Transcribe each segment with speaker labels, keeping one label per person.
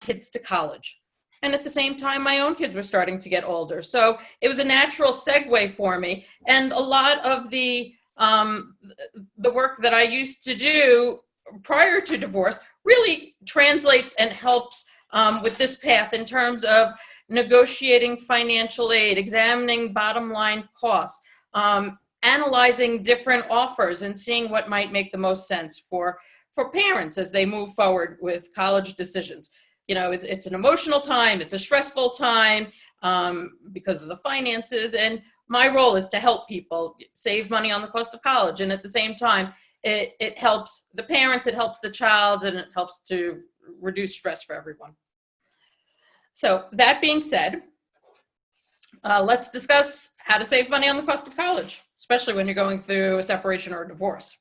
Speaker 1: kids to college. And at the same time, my own kids were starting to get older. So it was a natural segue for me. And a lot of the work that I used to do prior to divorce really translates and helps with this path in terms of negotiating financial aid, examining bottom line costs, analyzing different offers and seeing what might make the most sense for parents as they move forward with college decisions. You know, it's an emotional time, it's a stressful time because of the finances, and my role is to help people save money on the cost of college, and at the same time, it helps the parents, it helps the child, and it helps to reduce stress for everyone. So that being said, let's discuss how to save money on the cost of college, especially when you're going through a separation or a divorce.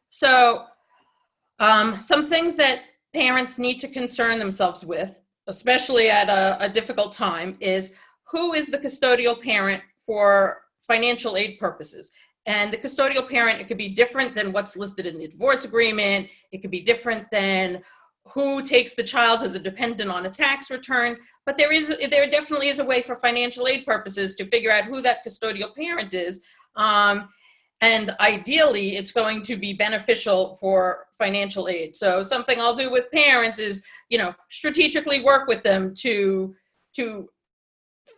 Speaker 1: So some things that parents need to concern themselves with, especially at a difficult time, is who is the custodial parent for financial aid purposes. And the custodial parent, it could be different than what's listed in the divorce agreement. It could be different than who takes the child as a dependent on a tax return. But there definitely is a way for financial aid purposes to figure out who that custodial parent is. And ideally, it's going to be beneficial for financial aid. So something I'll do with parents is, you know, strategically work with them to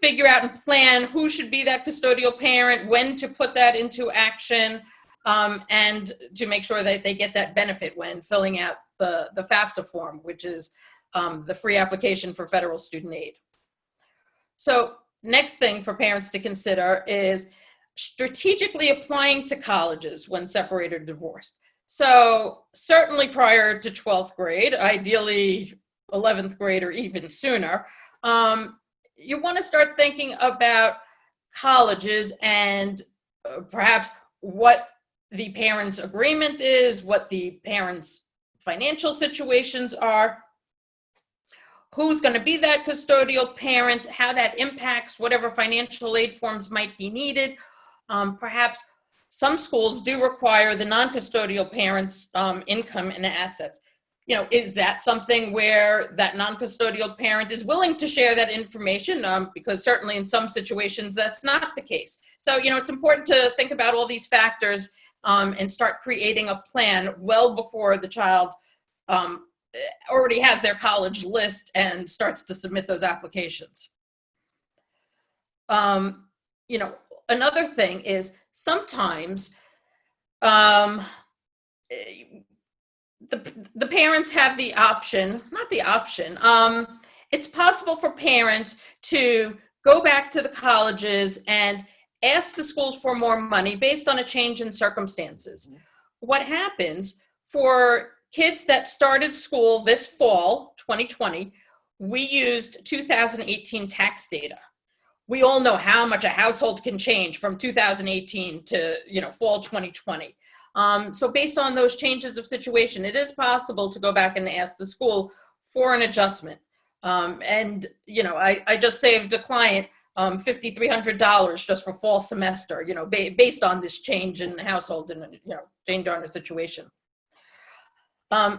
Speaker 1: figure out and plan who should be that custodial parent, when to put that into action, and to make sure that they get that benefit when filling out the FAFSA form, which is the free application for federal student aid. So next thing for parents to consider is strategically applying to colleges when separated or divorced. So certainly prior to 12th grade, ideally 11th grade or even sooner, you want to start thinking about colleges and perhaps what the parents' agreement is, what the parents' financial situations are, who's going to be that custodial parent, how that impacts whatever financial aid forms might be needed. Perhaps some schools do require the non-custodial parents' income and assets. You know, is that something where that non-custodial parent is willing to share that information? Because certainly in some situations that's not the case. So, you know, it's important to think about all these factors and start creating a plan well before the child already has their college list and starts to submit those applications. You know, another thing is sometimes the parents have the option, not the option, it's possible for parents to go back to the colleges and ask the schools for more money based on a change in circumstances. What happens for kids that started school this fall, 2020, we used 2018 tax data. We all know how much a household can change from 2018 to, you know, fall 2020. So based on those changes of situation, it is possible to go back and ask the school for an adjustment. And, you know, I just saved a client $5,300 just for fall semester, you know, based on this change in the household and, you know, change on the situation.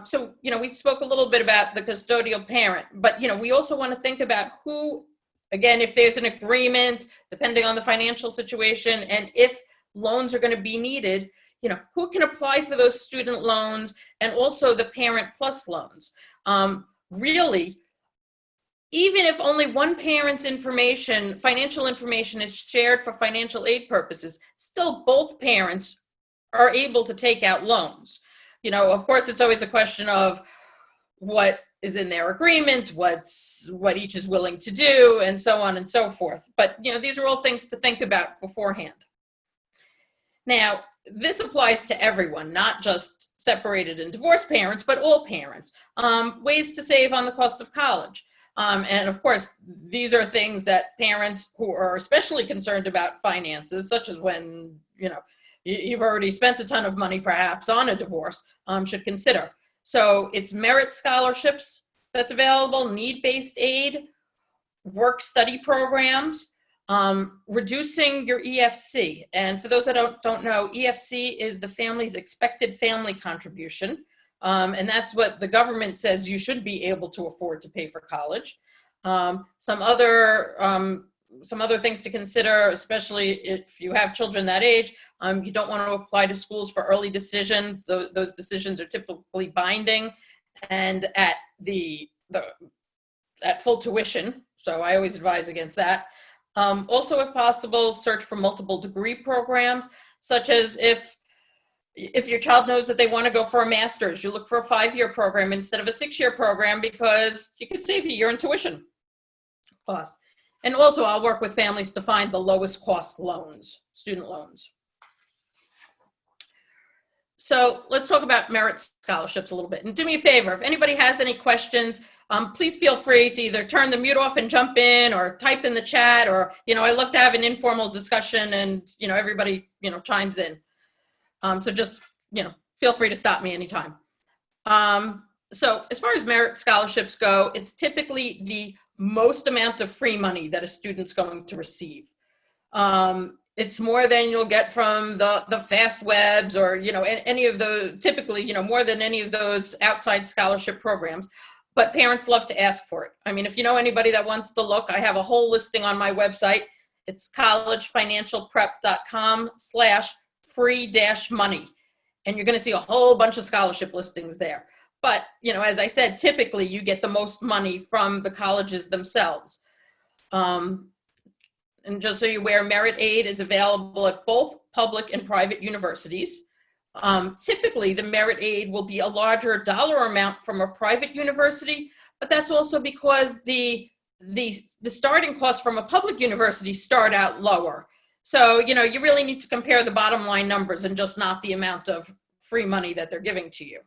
Speaker 1: So, you know, we spoke a little bit about the custodial parent, but, you know, we also want to think about who, again, if there's an agreement, depending on the financial situation, and if loans are going to be needed, you know, who can apply for those student loans and also the parent plus loans. Really, even if only one parent's information, financial information is shared for financial aid purposes, still both parents are able to take out loans. You know, of course, it's always a question of what is in their agreement, what each is willing to do, and so on and so forth. But, you know, these are all things to think about beforehand. Now, this applies to everyone, not just separated and divorced parents, but all parents. Ways to save on the cost of college. And of course, these are things that parents who are especially concerned about finances, such as when, you know, you've already spent a ton of money perhaps on a divorce, should consider. So it's merit scholarships that's available, need-based aid, work-study programs, reducing your EFC. And for those that don't know, EFC is the family's expected family contribution. And that's what the government says you should be able to afford to pay for college. Some other things to consider, especially if you have children that age, you don't want to apply to schools for early decision. Those decisions are typically binding and at at full tuition. So I always advise against that. Also, if possible, search for multiple degree programs, such as if your child knows that they want to go for a master's, you look for a 5-year program instead of a 6-year program, because you could save a year in tuition costs. And also, I'll work with families to find the lowest cost loans, student loans. So let's talk about merit scholarships a little bit. And do me a favor, if anybody has any questions, please feel free to either turn the mute off and jump in, or type in the chat, or, I love to have an informal discussion and, everybody, chimes in. So just, feel free to stop me anytime. So as far as merit scholarships go, it's typically the most amount of free money that a student's going to receive. It's more than you'll get from the fast webs or, any of the, typically, more than any of those outside scholarship programs. But parents love to ask for it. I mean, if you know anybody that wants to look, I have a whole listing on my website. It's collegefinancialprep.com/free-money. And you're going to see a whole bunch of scholarship listings there. But, as I said, typically you get the most money from the colleges themselves. And just so you're aware, merit aid is available at both public and private universities. Typically, the merit aid will be a larger dollar amount from a private university, but that's also because the starting costs from a public university start out lower. So, you really need to compare the bottom line numbers and just not the amount of free money that they're giving to you.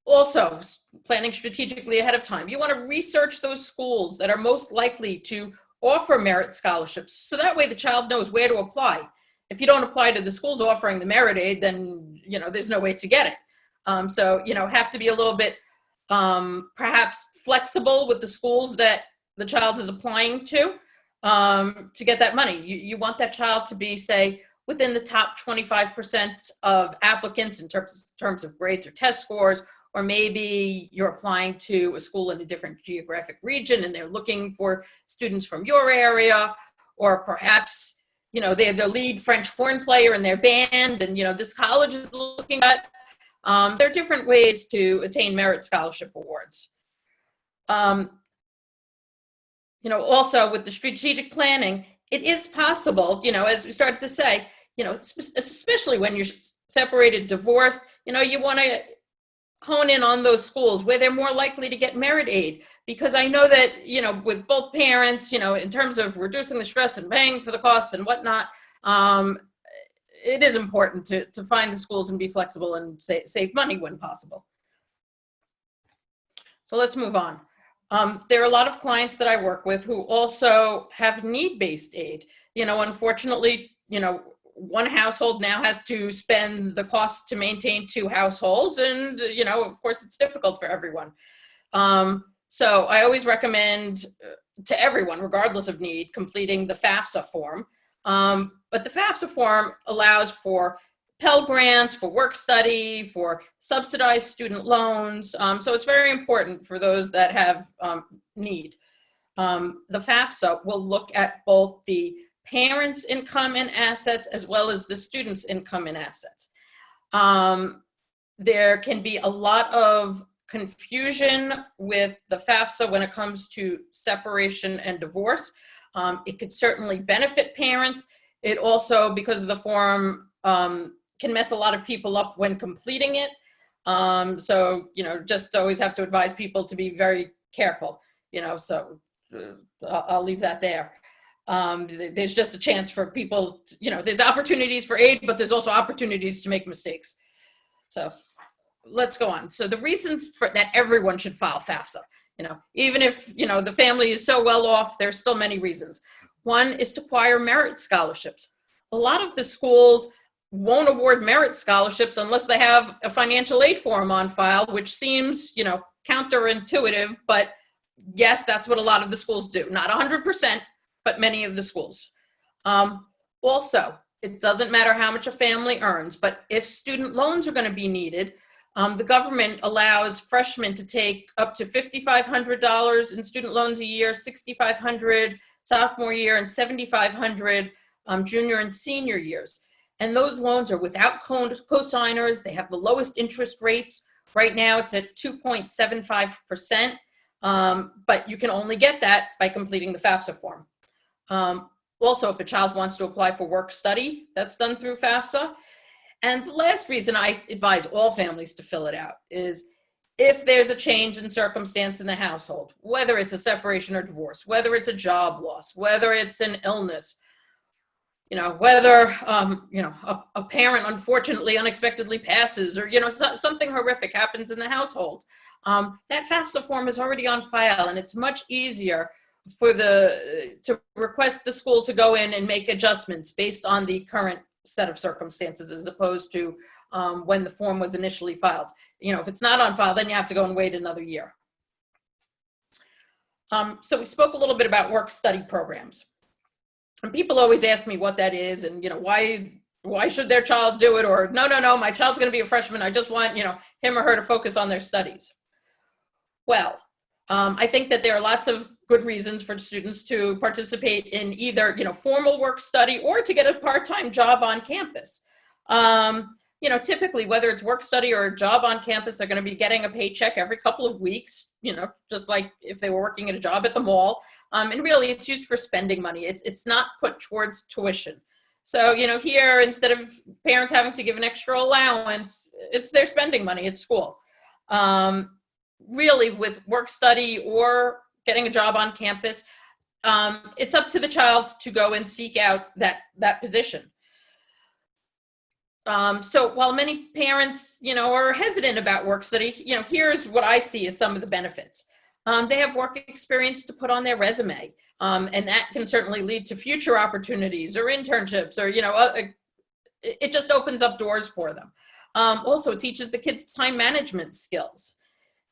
Speaker 1: Also, planning strategically ahead of time. You want to research those schools that are most likely to offer merit scholarships, so that way the child knows where to apply. If you don't apply to the schools offering the merit aid, then, there's no way to get it. So, have to be a little bit perhaps flexible with the schools that the child is applying to get that money. You want that child to be, say, within the top 25% of applicants in terms of grades or test scores, or maybe you're applying to a school in a different geographic region and they're looking for students from your area, or perhaps, they're the lead French horn player in their band and, this college is looking at. There are different ways to attain merit scholarship awards. Also with the strategic planning, it is possible, as we started to say, especially when you're separated, divorced, you want to hone in on those schools where they're more likely to get merit aid. Because I know that, with both parents, in terms of reducing the stress and paying for the costs and whatnot, it is important to find the schools and be flexible and save money when possible. So let's move on. There are a lot of clients that I work with who also have need-based aid. Unfortunately, one household now has to spend the cost to maintain 2 households, and, of course, it's difficult for everyone. So I always recommend to everyone, regardless of need, completing the FAFSA form. But the FAFSA form allows for Pell Grants, for work study, for subsidized student loans. So it's very important for those that have need. The FAFSA will look at both the parents' income and assets as well as the student's income and assets. There can be a lot of confusion with the FAFSA when it comes to separation and divorce. It could certainly benefit parents. It also, because of the form, can mess a lot of people up when completing it. So, just always have to advise people to be very careful, so I'll leave that there. There's just a chance for people, there's opportunities for aid, but there's also opportunities to make mistakes. So let's go on. So the reasons for that everyone should file FAFSA, even if, the family is so well off, there's still many reasons. One is to acquire merit scholarships. A lot of the schools won't award merit scholarships unless they have a financial aid form on file, which seems, counterintuitive, but yes, that's what a lot of the schools do. Not 100%, but many of the schools. Also, it doesn't matter how much a family earns, but if student loans are going to be needed, the government allows freshmen to take up to $5,500 in student loans a year, $6,500 sophomore year, and $7,500 junior and senior years. And those loans are without cosigners. They have the lowest interest rates. Right now, it's at 2.75%, but you can only get that by completing the FAFSA form. Also, if a child wants to apply for work study, that's done through FAFSA. And the last reason I advise all families to fill it out is if there's a change in circumstance in the household, whether it's a separation or divorce, whether it's a job loss, whether it's an illness, whether, a parent unfortunately unexpectedly passes, or, something horrific happens in the household, that FAFSA form is already on file, and it's much easier to request the school to go in and make adjustments based on the current set of circumstances, as opposed to when the form was initially filed. If it's not on file, then you have to go and wait another year. So we spoke a little bit about work-study programs. And people always ask me what that is, and why should their child do it, or no, my child's going to be a freshman, I just want him or her to focus on their studies. Well, I think that there are lots of good reasons for students to participate in either formal work study or to get a part-time job on campus. Typically, whether it's work study or a job on campus, they're going to be getting a paycheck every couple of weeks, just like if they were working at a job at the mall. And really, it's used for spending money. It's not put towards tuition. So, here, instead of parents having to give an extra allowance, it's their spending money at school. Really, with work study or getting a job on campus, it's up to the child to go and seek out that position. So while many parents, are hesitant about work study, here's what I see as some of the benefits. They have work experience to put on their resume, and that can certainly lead to future opportunities or internships, or, it just opens up doors for them. Also, it teaches the kids time management skills,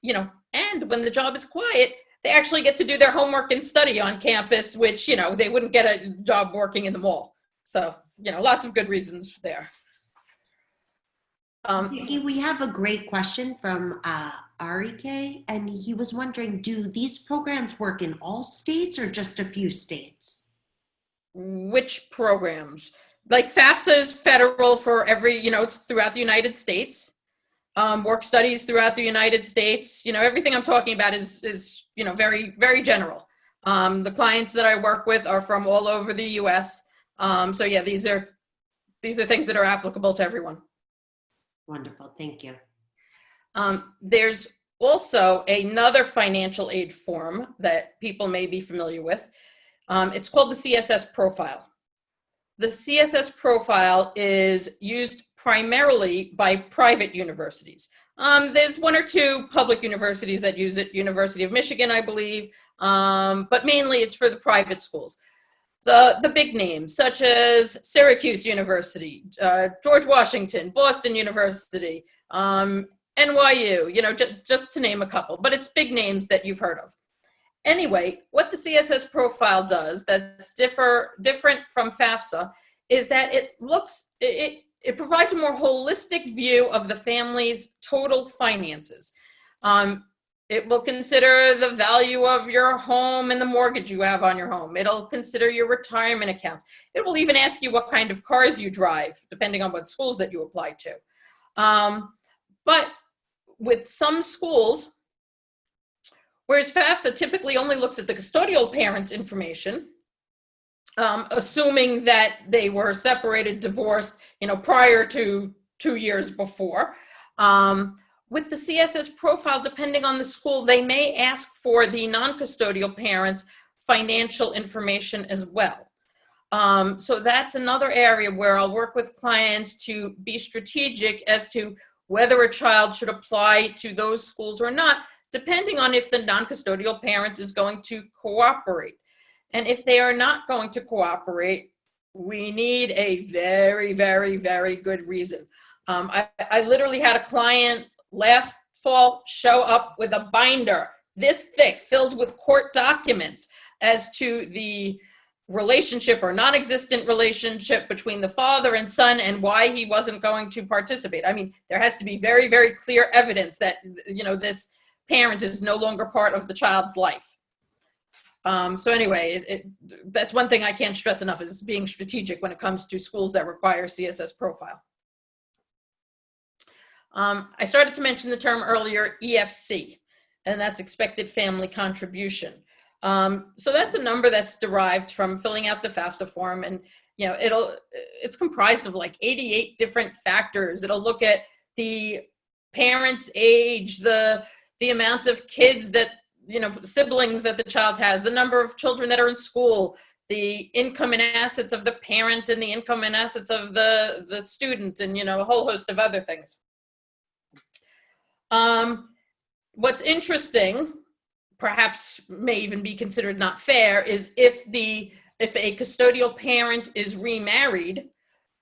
Speaker 1: and when the job is quiet, they actually get to do their homework and study on campus, which, they wouldn't get a job working in the mall. So, lots of good reasons there.
Speaker 2: Vicki, we have a great question from Arike, and he was wondering, do these programs work in all states or just a few states?
Speaker 1: Which programs? Like FAFSA is federal for every, it's throughout the United States. Work studies throughout the United States. Everything I'm talking about is very, very general. The clients that I work with are from all over the US. So yeah, these are things that are applicable to everyone.
Speaker 2: Wonderful, thank you.
Speaker 1: There's also another financial aid form that people may be familiar with. It's called the CSS profile. The CSS profile is used primarily by private universities. There's one or two public universities that use it, University of Michigan, I believe, but mainly it's for the private schools. The big names, such as Syracuse University, George Washington, Boston University, NYU, just to name a couple, but it's big names that you've heard of. Anyway, what the CSS profile does that's different from FAFSA is that it provides a more holistic view of the family's total finances. It will consider the value of your home and the mortgage you have on your home. It'll consider your retirement accounts. It will even ask you what kind of cars you drive, depending on what schools that you apply to. But with some schools, whereas FAFSA typically only looks at the custodial parent's information, assuming that they were separated, divorced, prior to 2 years before. With the CSS profile, depending on the school, they may ask for the non-custodial parents' financial information as well. So that's another area where I'll work with clients to be strategic as to whether a child should apply to those schools or not, depending on if the non-custodial parent is going to cooperate. And if they are not going to cooperate, we need a very, very, very good reason. I literally had a client last fall show up with a binder this thick filled with court documents as to the relationship or non-existent relationship between the father and son and why he wasn't going to participate. I mean, there has to be very, very clear evidence that, this parent is no longer part of the child's life. So anyway, that's one thing I can't stress enough, is being strategic when it comes to schools that require CSS profile. I started to mention the term earlier, EFC, and that's expected family contribution. So that's a number that's derived from filling out the FAFSA form, and it's comprised of like 88 different factors. It'll look at the parent's age, the amount of kids that, siblings that the child has, the number of children that are in school, the income and assets of the parent, and the income and assets of the student, and a whole host of other things. What's interesting, perhaps may even be considered not fair, is if a custodial parent is remarried,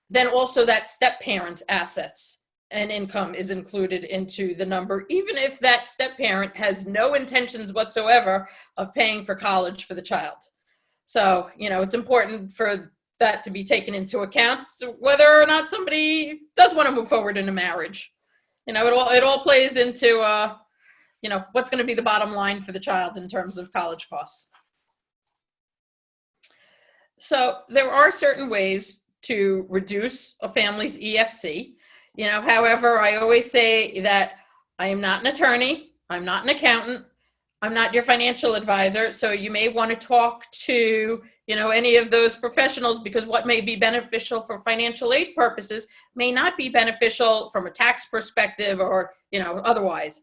Speaker 1: then also that step parent's assets and income is included into the number, even if that step parent has no intentions whatsoever of paying for college for the child. So, it's important for that to be taken into account, whether or not somebody does want to move forward in a marriage. It all plays into, what's going to be the bottom line for the child in terms of college costs. So there are certain ways to reduce a family's EFC. However, I always say that I am not an attorney, I'm not an accountant, I'm not your financial advisor, so you may want to talk to, any of those professionals, because what may be beneficial for financial aid purposes may not be beneficial from a tax perspective or, otherwise.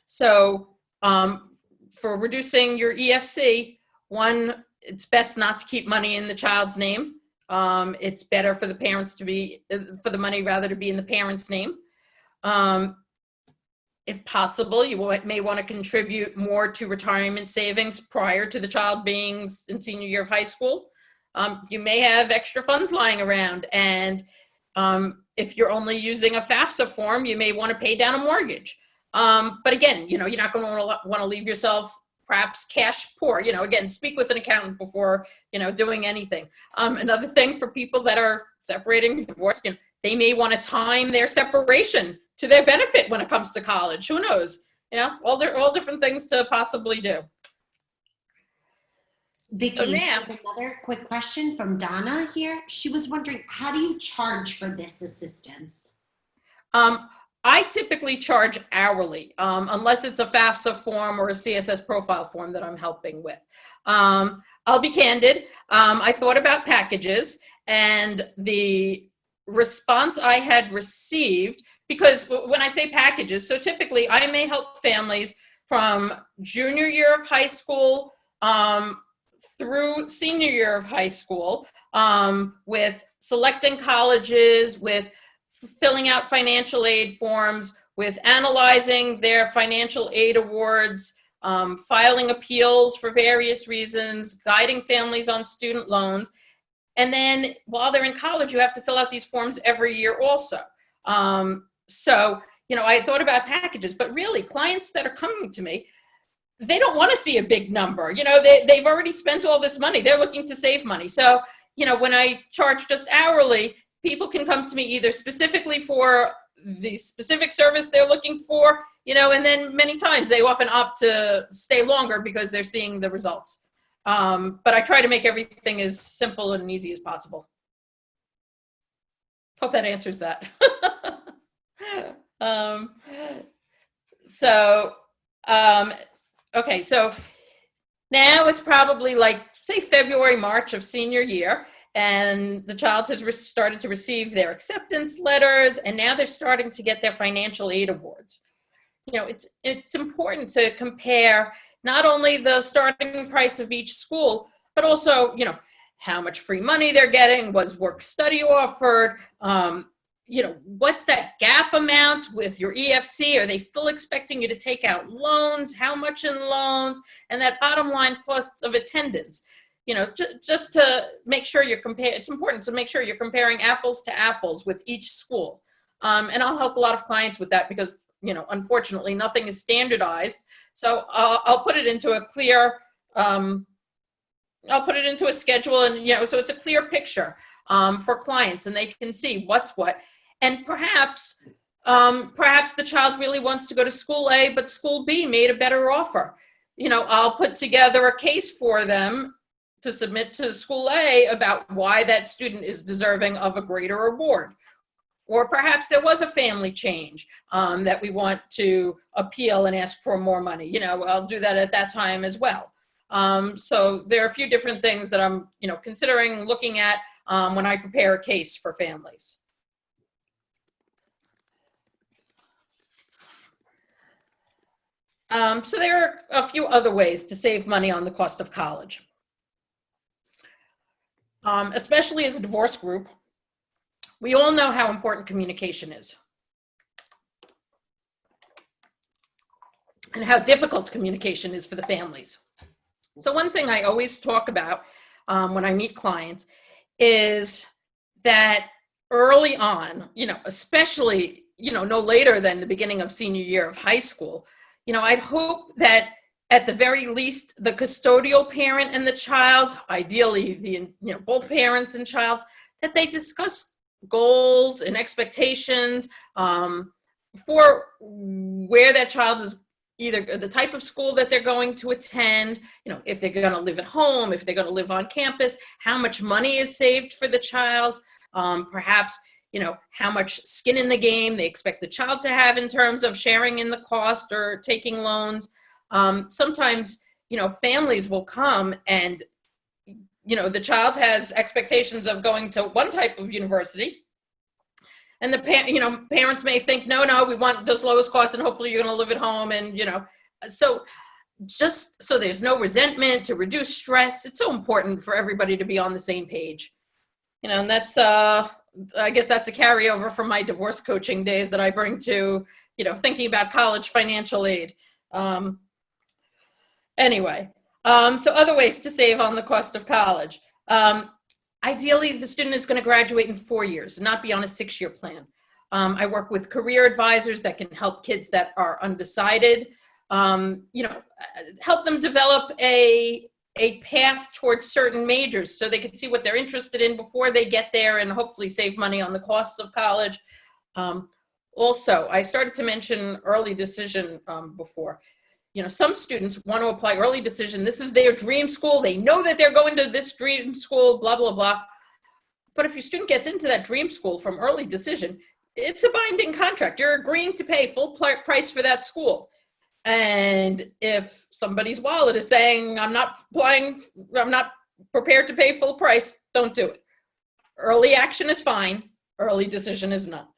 Speaker 1: So for reducing your EFC, one, it's best not to keep money in the child's name. It's better for the parents to be, for the money rather to be in the parent's name. If possible, you may want to contribute more to retirement savings prior to the child being in senior year of high school. You may have extra funds lying around, and if you're only using a FAFSA form, you may want to pay down a mortgage. But again, you're not going to want to leave yourself perhaps cash poor. Again, speak with an accountant before, doing anything. Another thing for people that are separating, divorced, they may want to time their separation to their benefit when it comes to college. Who knows? All different things to possibly do.
Speaker 2: Vicki,
Speaker 1: So now,
Speaker 2: another quick question from Donna here. She was wondering, how do you charge for this assistance?
Speaker 1: I typically charge hourly, unless it's a FAFSA form or a CSS profile form that I'm helping with. I'll be candid. I thought about packages, and the response I had received, because when I say packages, so typically I may help families from junior year of high school through senior year of high school, with selecting colleges, with filling out financial aid forms, with analyzing their financial aid awards, filing appeals for various reasons, guiding families on student loans. And then while they're in college, you have to fill out these forms every year also. So, I thought about packages, but really clients that are coming to me, they don't want to see a big number. They've already spent all this money. They're looking to save money. So, when I charge just hourly, people can come to me either specifically for the specific service they're looking for, and then many times they often opt to stay longer because they're seeing the results. But I try to make everything as simple and easy as possible. Hope that answers that. Okay, so now it's probably like, say, February, March of senior year, and the child has started to receive their acceptance letters, and now they're starting to get their financial aid awards. It's important to compare not only the starting price of each school, but also, how much free money they're getting, was work study offered, what's that gap amount with your EFC? Are they still expecting you to take out loans? How much in loans? And that bottom line costs of attendance. Just to make sure it's important to make sure you're comparing apples to apples with each school. And I'll help a lot of clients with that because, unfortunately, nothing is standardized. So I'll put it into a clear, I'll put it into a schedule, and so it's a clear picture for clients, and they can see what's what. And perhaps the child really wants to go to school A, but school B made a better offer. I'll put together a case for them to submit to school A about why that student is deserving of a greater award. Or perhaps there was a family change that we want to appeal and ask for more money. I'll do that at that time as well. So there are a few different things that I'm, considering looking at when I prepare a case for families. So there are a few other ways to save money on the cost of college. Especially as a divorce group, we all know how important communication is and how difficult communication is for the families. So one thing I always talk about when I meet clients is that early on, especially, no later than the beginning of senior year of high school, I'd hope that at the very least, the custodial parent and the child, ideally both parents and child, that they discuss goals and expectations for where that child is, either the type of school that they're going to attend, if they're going to live at home, if they're going to live on campus, how much money is saved for the child, perhaps how much skin in the game they expect the child to have in terms of sharing in the cost or taking loans. Sometimes, families will come and, the child has expectations of going to one type of university. And the parents may think, no, we want those lowest cost and hopefully you're going to live at home. And, so just so there's no resentment, to reduce stress, it's so important for everybody to be on the same page. And that's, I guess that's a carryover from my divorce coaching days that I bring to, thinking about college financial aid. Anyway, so other ways to save on the cost of college. Ideally, the student is going to graduate in 4 years and not be on a 6-year plan. I work with career advisors that can help kids that are undecided, help them develop a path towards certain majors so they can see what they're interested in before they get there and hopefully save money on the costs of college. Also, I started to mention early decision before. Some students want to apply early decision. This is their dream school. They know that they're going to this dream school, blah, blah, blah. But if your student gets into that dream school from early decision, it's a binding contract. You're agreeing to pay full price for that school. And if somebody's wallet is saying, I'm not prepared to pay full price, don't do it. Early action is fine. Early decision is not.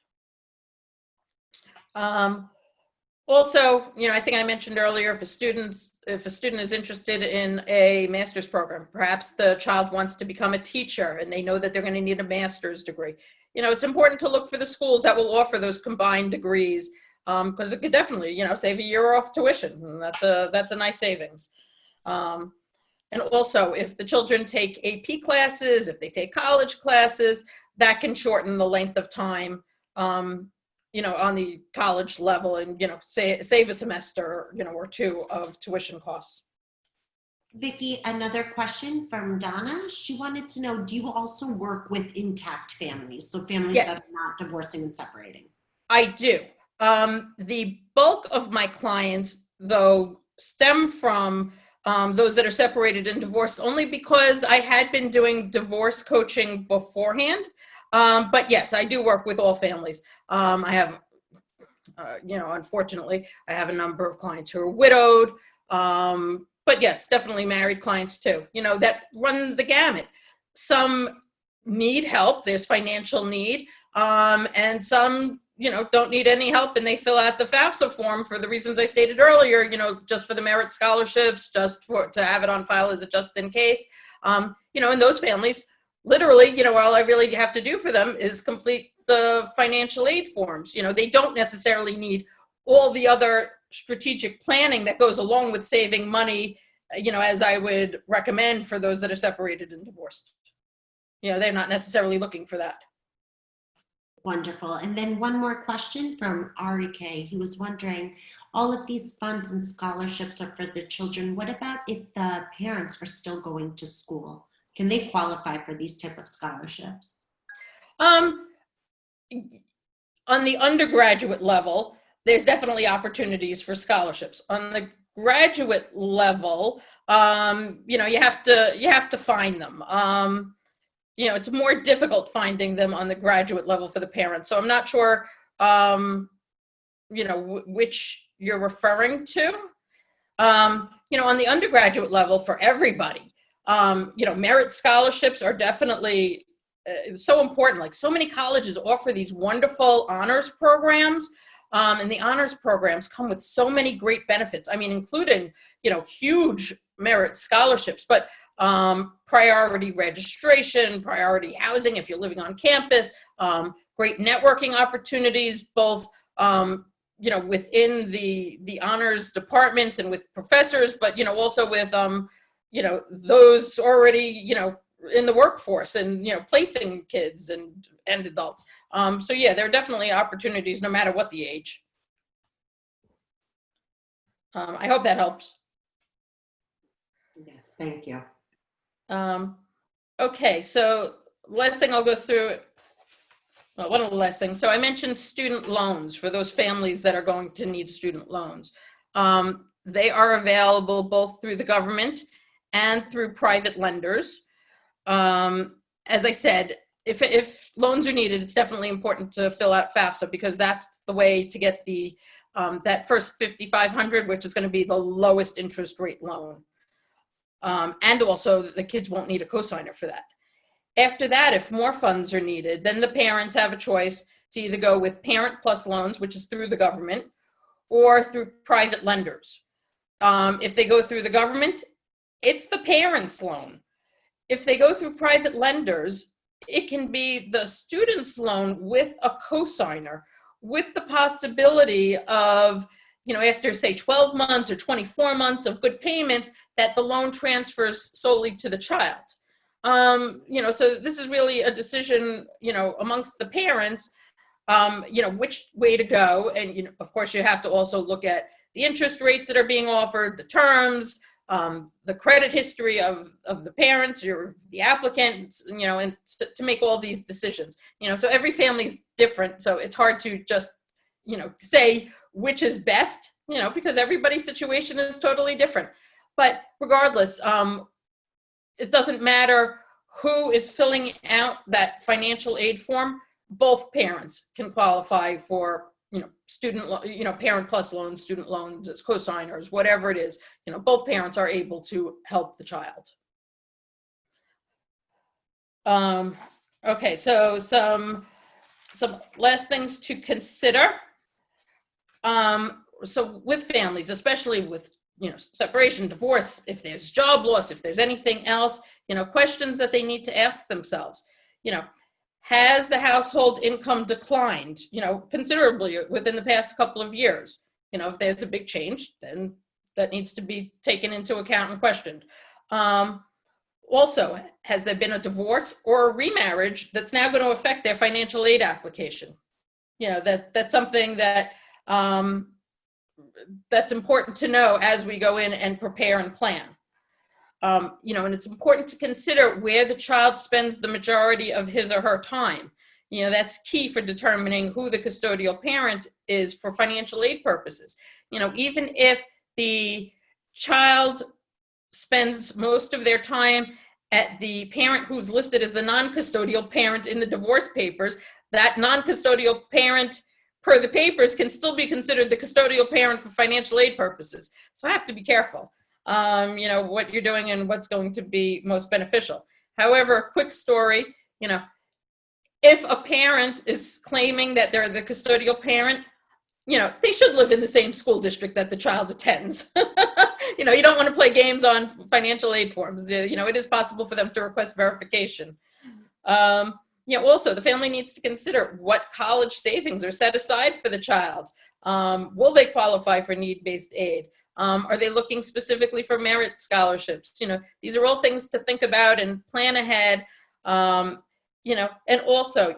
Speaker 1: Also, I think I mentioned earlier, if a student is interested in a master's program, perhaps the child wants to become a teacher and they know that they're going to need a master's degree. It's important to look for the schools that will offer those combined degrees, because it could definitely, save a year off tuition. And that's a nice savings. And also, if the children take AP classes, if they take college classes, that can shorten the length of time, on the college level and, save a semester, or two of tuition costs.
Speaker 2: Vicki, another question from Donna. She wanted to know, do you also work with intact families? So families
Speaker 1: Yes.
Speaker 2: that are not divorcing and separating?
Speaker 1: I do. The bulk of my clients, though, stem from those that are separated and divorced, only because I had been doing divorce coaching beforehand. But yes, I do work with all families. I have, unfortunately, I have a number of clients who are widowed. But yes, definitely married clients too, that run the gamut. Some need help. There's financial need. And some, don't need any help and they fill out the FAFSA form for the reasons I stated earlier, just for the merit scholarships, to have it on file as a just in case. In those families, literally, all I really have to do for them is complete the financial aid forms. They don't necessarily need all the other strategic planning that goes along with saving money, as I would recommend for those that are separated and divorced. They're not necessarily looking for that.
Speaker 2: Wonderful. And then one more question from Ari K. He was wondering, all of these funds and scholarships are for the children. What about if the parents are still going to school? Can they qualify for these type of scholarships?
Speaker 1: Um, on the undergraduate level, there's definitely opportunities for scholarships. On the graduate level, you have to find them. It's more difficult finding them on the graduate level for the parents. So I'm not sure, which you're referring to. On the undergraduate level for everybody, merit scholarships are definitely so important. Like, so many colleges offer these wonderful honors programs, and the honors programs come with so many great benefits. I mean, including, huge merit scholarships, but priority registration, priority housing if you're living on campus, great networking opportunities, both within the honors departments and with professors, but also with those already in the workforce and placing kids and adults. So yeah, there are definitely opportunities no matter what the age. I hope that helps.
Speaker 2: Yes, thank you.
Speaker 1: Okay, so last thing I'll go through. Well, one of the last things. So I mentioned student loans for those families that are going to need student loans. They are available both through the government and through private lenders. As I said, if loans are needed, it's definitely important to fill out FAFSA, because that's the way to get the that first $5,500, which is going to be the lowest interest rate loan. And also the kids won't need a cosigner for that. After that, if more funds are needed, then the parents have a choice to either go with Parent Plus loans, which is through the government, or through private lenders. If they go through the government, it's the parent's loan. If they go through private lenders, it can be the student's loan with a cosigner, with the possibility of, after say 12 months or 24 months of good payments, that the loan transfers solely to the child. So this is really a decision, amongst the parents, which way to go. And, of course, you have to also look at the interest rates that are being offered, the terms, the credit history of the parents or the applicants, and to make all these decisions. So every family's different. So it's hard to just, say which is best, because everybody's situation is totally different. But regardless, it doesn't matter who is filling out that financial aid form. Both parents can qualify for, Parent Plus loans, student loans, as cosigners, whatever it is. Both parents are able to help the child. Okay, so some last things to consider. So with families, especially with separation, divorce, if there's job loss, if there's anything else, questions that they need to ask themselves. Has the household income declined, considerably within the past couple of years? If there's a big change, then that needs to be taken into account and questioned. Also, has there been a divorce or a remarriage that's now going to affect their financial aid application? That's something that that's important to know as we go in and prepare and plan. And it's important to consider where the child spends the majority of his or her time. That's key for determining who the custodial parent is for financial aid purposes. Even if the child spends most of their time at the parent who's listed as the non-custodial parent in the divorce papers, that non-custodial parent per the papers can still be considered the custodial parent for financial aid purposes. So I have to be careful, what you're doing and what's going to be most beneficial. However, a quick story, if a parent is claiming that they're the custodial parent, they should live in the same school district that the child attends. You don't want to play games on financial aid forms. It is possible for them to request verification. Also, the family needs to consider what college savings are set aside for the child. Will they qualify for need-based aid? Are they looking specifically for merit scholarships? These are all things to think about and plan ahead. And also,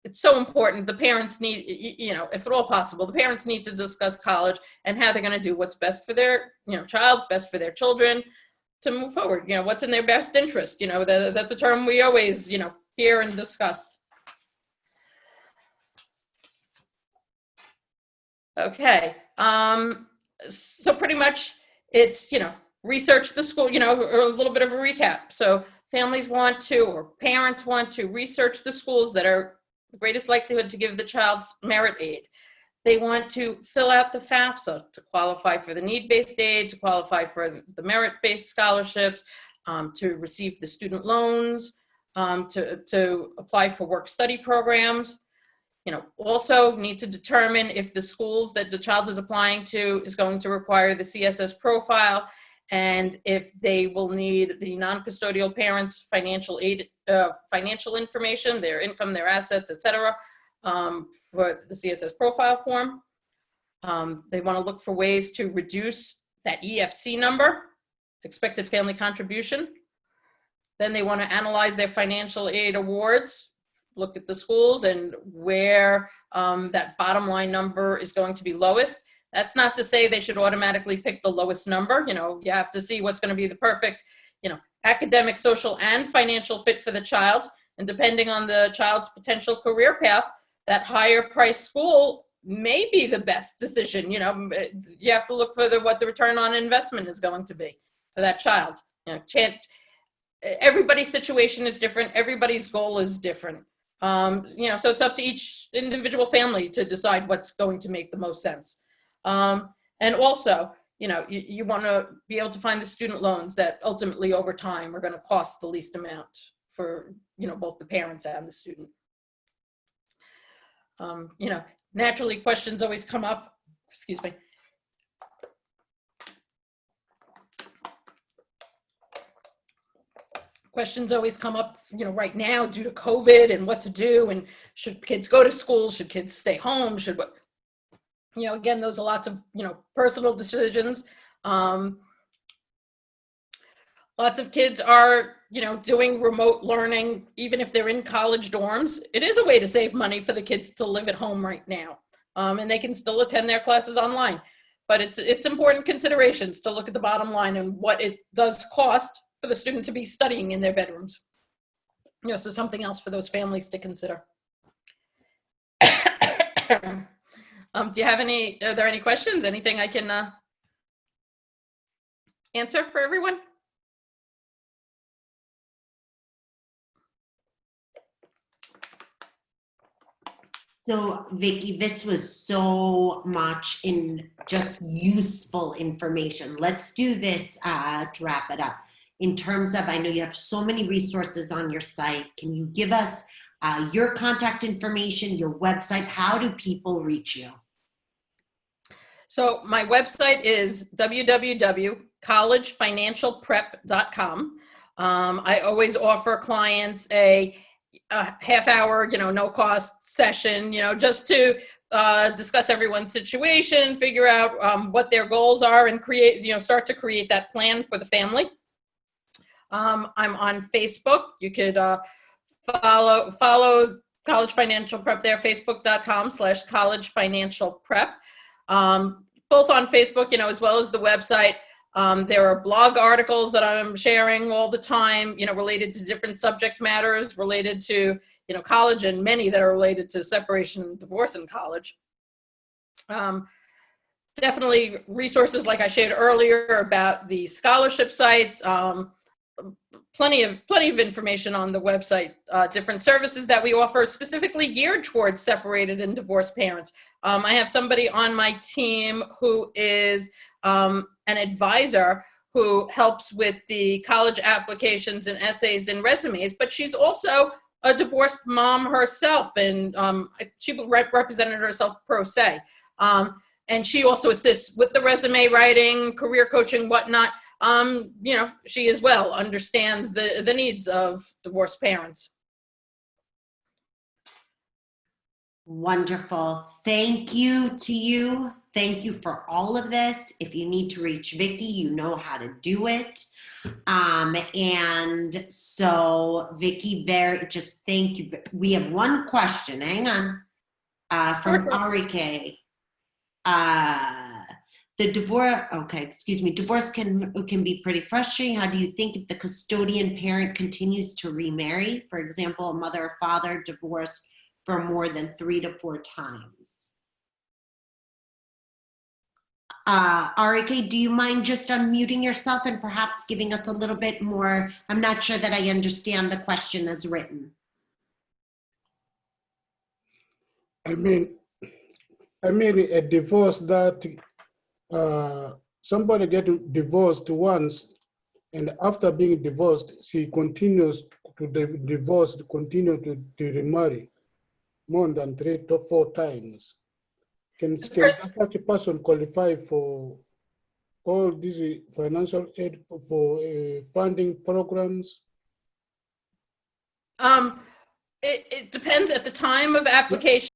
Speaker 1: it's so important. The parents need, if at all possible, the parents need to discuss college and how they're going to do what's best for their, child, best for their children to move forward. What's in their best interest. That's a term we always, hear and discuss. Okay. So pretty much it's, research the school, or a little bit of a recap. So families want to, or parents want to research the schools that are the greatest likelihood to give the child's merit aid. They want to fill out the FAFSA to qualify for the need-based aid, to qualify for the merit-based scholarships, to receive the student loans, to apply for work-study programs. Also need to determine if the schools that the child is applying to is going to require the CSS profile, and if they will need the non-custodial parents' financial aid, financial information, their income, their assets, etc., for the CSS profile form. They want to look for ways to reduce that EFC number, expected family contribution. Then they want to analyze their financial aid awards, look at the schools and where that bottom line number is going to be lowest. That's not to say they should automatically pick the lowest number. You have to see what's going to be the perfect, academic, social, and financial fit for the child. And depending on the child's potential career path, that higher price school may be the best decision. You have to look for what the return on investment is going to be for that child. Everybody's situation is different. Everybody's goal is different. So it's up to each individual family to decide what's going to make the most sense. And also, you want to be able to find the student loans that ultimately over time are going to cost the least amount for, both the parents and the student. Naturally questions always come up, excuse me. Questions always come up, right now due to COVID and what to do, and should kids go to school? Should kids stay home? Should what? Again, those are lots of, personal decisions. Lots of kids are, doing remote learning, even if they're in college dorms. It is a way to save money for the kids to live at home right now. And they can still attend their classes online. But it's important considerations to look at the bottom line and what it does cost for the student to be studying in their bedrooms. So something else for those families to consider. Are there any questions? Anything I can answer for everyone?
Speaker 2: So Vicki, this was so much in just useful information. Let's do this to wrap it up. In terms of, I know you have so many resources on your site. Can you give us your contact information, your website? How do people reach you?
Speaker 1: So my website is www.collegefinancialprep.com. I always offer clients a half-hour, no cost session, just to discuss everyone's situation, figure out what their goals are, and start to create that plan for the family. I'm on Facebook. You could follow College Financial Prep there, facebook.com/collegefinancialprep. Both on Facebook, as well as the website. There are blog articles that I'm sharing all the time, related to different subject matters related to, college, and many that are related to separation and divorce in college. Definitely resources like I shared earlier about the scholarship sites. Plenty of information on the website, different services that we offer specifically geared towards separated and divorced parents. I have somebody on my team who is an advisor who helps with the college applications and essays and resumes, but she's also a divorced mom herself, and she represented herself pro se. And she also assists with the resume writing, career coaching, whatnot. She as well understands the needs of divorced parents.
Speaker 2: Wonderful. Thank you to you. Thank you for all of this. If you need to reach Vicki, you know how to do it. And so Vicki, just thank you. We have one question. Hang on. From
Speaker 1: Sure.
Speaker 2: Arike. The divorce can be pretty frustrating. How do you think if the custodian parent continues to remarry? For example, a mother or father divorced for more than 3 to 4 times. Arike, do you mind just unmuting yourself and perhaps giving us a little bit more? I'm not sure that I understand the question as written.
Speaker 3: I mean a divorce that somebody getting divorced once, and after being divorced, she continues to continue to remarry more than 3 to 4 times. Can just such a person qualify for all these financial aid for funding programs?
Speaker 1: It depends at the time of application.